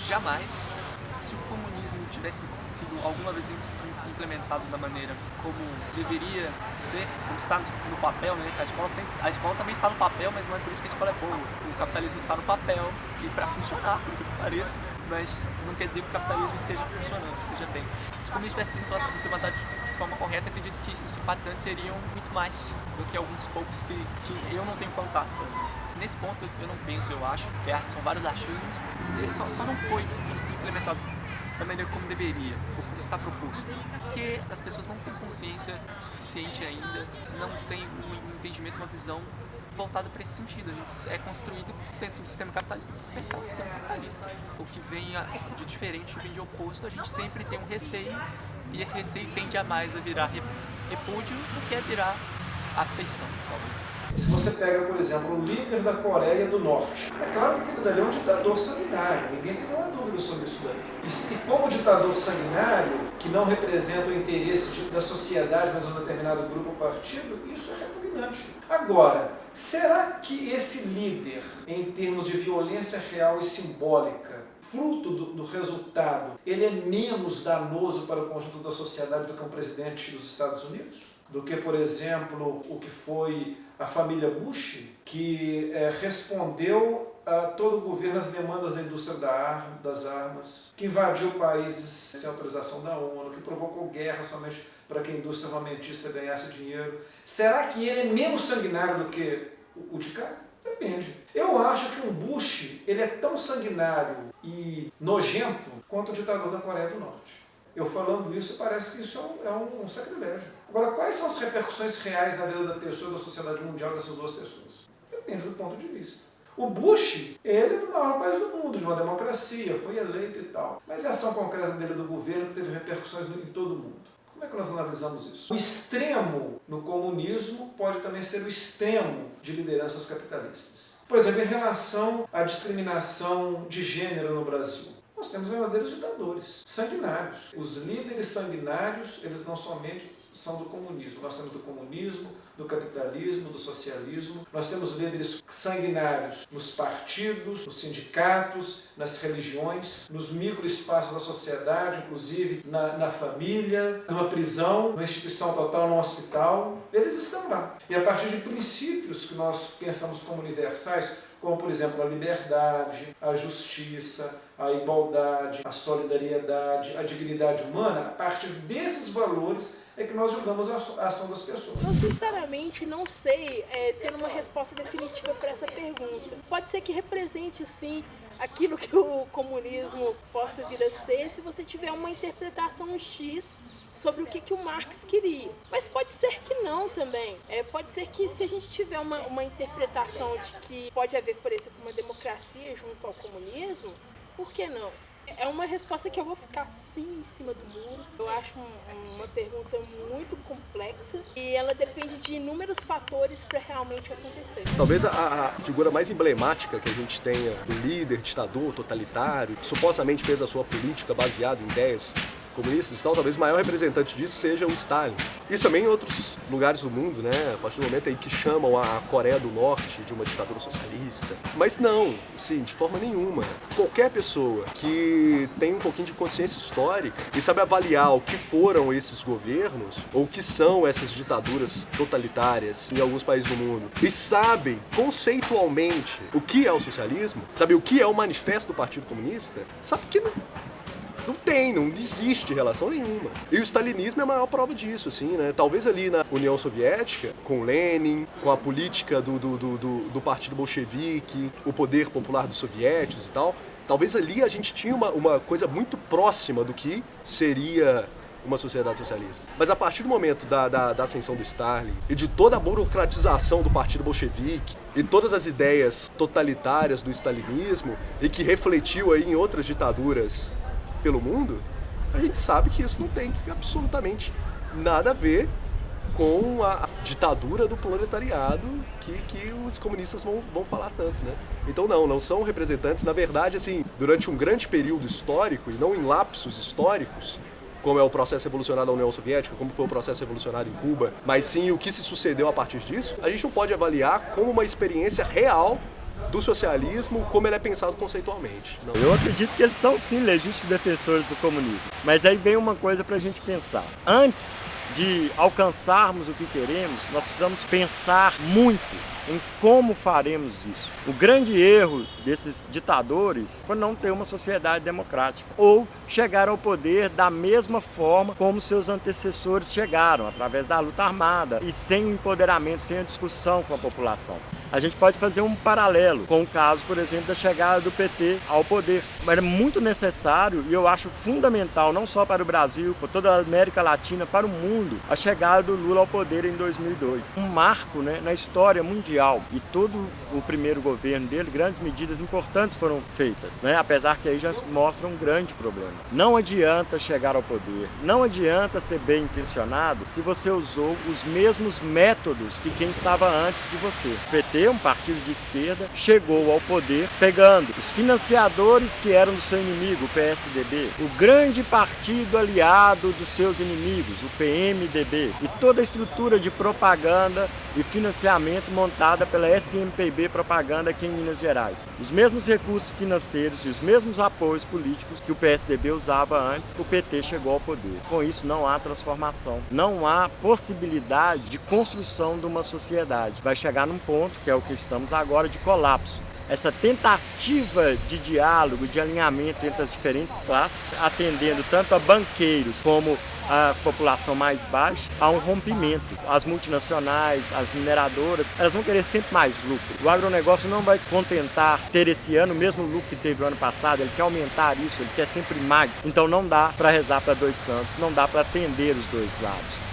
jamais, se o comunismo tivesse sido alguma vez implementado da maneira como deveria ser, como está no papel, né? A escola também está no papel, mas não é por isso que a escola é boa. O capitalismo está no papel e para funcionar, por que pareça, mas não quer dizer que o capitalismo esteja funcionando, esteja bem. Se o comunismo tivesse sido implementado de forma correta, acredito que os simpatizantes seriam muito mais do que alguns poucos que eu não tenho contato, por exemplo. Nesse ponto eu não penso, eu acho que são vários achismos, ele só não foi implementado da maneira como deveria, ou como está proposto, porque as pessoas não têm consciência suficiente ainda, não têm um entendimento, uma visão voltada para esse sentido. A gente é construído dentro do sistema capitalista, pensar o sistema capitalista. O que vem de diferente, o que vem de oposto, a gente sempre tem um receio, e esse receio tende a mais a virar repúdio do que a virar afeição, talvez. Se você pega, por exemplo, o líder da Coreia do Norte, é claro que aquele dali é um ditador sanguinário, ninguém tem nenhuma dúvida sobre isso daí. E como ditador sanguinário, que não representa o interesse da sociedade, mas de um determinado grupo ou partido, isso é repugnante. Agora, será que esse líder, em termos de violência real e simbólica, fruto do resultado, ele é menos danoso para o conjunto da sociedade do que um presidente dos Estados Unidos? Do que, por exemplo, o que foi a família Bush, que respondeu a todo o governo as demandas da indústria das armas, que invadiu países sem autorização da ONU, que provocou guerra somente para que a indústria armamentista ganhasse dinheiro. Será que ele é menos sanguinário do que o de cá? Depende. Eu acho que um Bush ele é tão sanguinário e nojento quanto o ditador da Coreia do Norte. Eu falando isso, parece que isso é um sacrilégio. Agora, quais são as repercussões reais na vida da pessoa e da sociedade mundial dessas duas pessoas? Depende do ponto de vista. O Bush, ele é do maior país do mundo, de uma democracia, foi eleito e tal. Mas a ação concreta dele do governo teve repercussões em todo o mundo. Como é que nós analisamos isso? O extremo no comunismo pode também ser o extremo de lideranças capitalistas. Por exemplo, em relação à discriminação de gênero no Brasil. Nós temos verdadeiros ditadores, sanguinários. Os líderes sanguinários, eles não somente são do comunismo. Nós temos do comunismo, do capitalismo, do socialismo. Nós temos líderes sanguinários nos partidos, nos sindicatos, nas religiões, nos microespaços da sociedade, inclusive na família, numa prisão, numa instituição total, num hospital. Eles estão lá. E a partir de princípios que nós pensamos como universais, como, por exemplo, a liberdade, a justiça, a igualdade, a solidariedade, a dignidade humana, a partir desses valores é que nós julgamos a ação das pessoas. Eu, sinceramente, não sei ter uma resposta definitiva para essa pergunta. Pode ser que represente, sim, aquilo que o comunismo possa vir a ser, se você tiver uma interpretação X sobre o que o Marx queria. Mas pode ser que não também. Pode ser que se a gente tiver uma interpretação de que pode haver, por exemplo, uma democracia junto ao comunismo, por que não? É uma resposta que eu vou ficar sim em cima do muro. Eu acho uma pergunta muito complexa e ela depende de inúmeros fatores para realmente acontecer. Talvez a figura mais emblemática que a gente tenha do líder ditador totalitário, que supostamente fez a sua política baseada em ideias comunistas e tal, talvez o maior representante disso seja o Stalin. Isso também em outros lugares do mundo, né? A partir do momento aí que chamam a Coreia do Norte de uma ditadura socialista. Mas não, sim, de forma nenhuma. Qualquer pessoa que tem um pouquinho de consciência histórica e sabe avaliar o que foram esses governos, ou o que são essas ditaduras totalitárias em alguns países do mundo, e sabe conceitualmente o que é o socialismo, sabe o que é o manifesto do Partido Comunista, sabe que não existe relação nenhuma. E o stalinismo é a maior prova disso, assim, né? Talvez ali na União Soviética, com Lenin, com a política do Partido Bolchevique, o poder popular dos soviéticos e tal, talvez ali a gente tinha uma coisa muito próxima do que seria uma sociedade socialista. Mas a partir do momento da ascensão do Stalin e de toda a burocratização do Partido Bolchevique e todas as ideias totalitárias do stalinismo e que refletiu aí em outras ditaduras pelo mundo, a gente sabe que isso não tem absolutamente nada a ver com a ditadura do proletariado que os comunistas vão falar tanto, né? Então não são representantes, na verdade, assim, durante um grande período histórico, e não em lapsos históricos, como é o processo revolucionário da União Soviética, como foi o processo revolucionário em Cuba, mas sim o que se sucedeu a partir disso, a gente não pode avaliar como uma experiência real do socialismo como ele é pensado conceitualmente. Não. Eu acredito que eles são sim legítimos defensores do comunismo. Mas aí vem uma coisa para a gente pensar. Antes de alcançarmos o que queremos, nós precisamos pensar muito em como faremos isso. O grande erro desses ditadores foi não ter uma sociedade democrática ou chegar ao poder da mesma forma como seus antecessores chegaram, através da luta armada e sem o empoderamento, sem a discussão com a população. A gente pode fazer um paralelo com o caso, por exemplo, da chegada do PT ao poder. Era muito necessário e eu acho fundamental, não só para o Brasil, para toda a América Latina, para o mundo, a chegada do Lula ao poder em 2002. Um marco, né, na história mundial. E todo o primeiro governo dele, grandes medidas importantes foram feitas, né? Apesar que aí já mostra um grande problema. Não adianta chegar ao poder, não adianta ser bem intencionado se você usou os mesmos métodos que quem estava antes de você. O PT, um partido de esquerda, chegou ao poder pegando os financiadores que eram do seu inimigo, o PSDB, o grande partido aliado dos seus inimigos, o PMDB, e toda a estrutura de propaganda e financiamento montada pela SMPB Propaganda aqui em Minas Gerais. Os mesmos recursos financeiros e os mesmos apoios políticos que o PSDB usava antes, o PT chegou ao poder. Com isso não há transformação, não há possibilidade de construção de uma sociedade. Vai chegar num ponto, que é o que estamos agora, de colapso. Essa tentativa de diálogo, de alinhamento entre as diferentes classes, atendendo tanto a banqueiros como a população mais baixa, há um rompimento. As multinacionais, as mineradoras, elas vão querer sempre mais lucro. O agronegócio não vai contentar ter esse ano o mesmo lucro que teve o ano passado, ele quer aumentar isso, ele quer sempre mais. Então não dá para rezar para dois santos, não dá para atender os dois lados.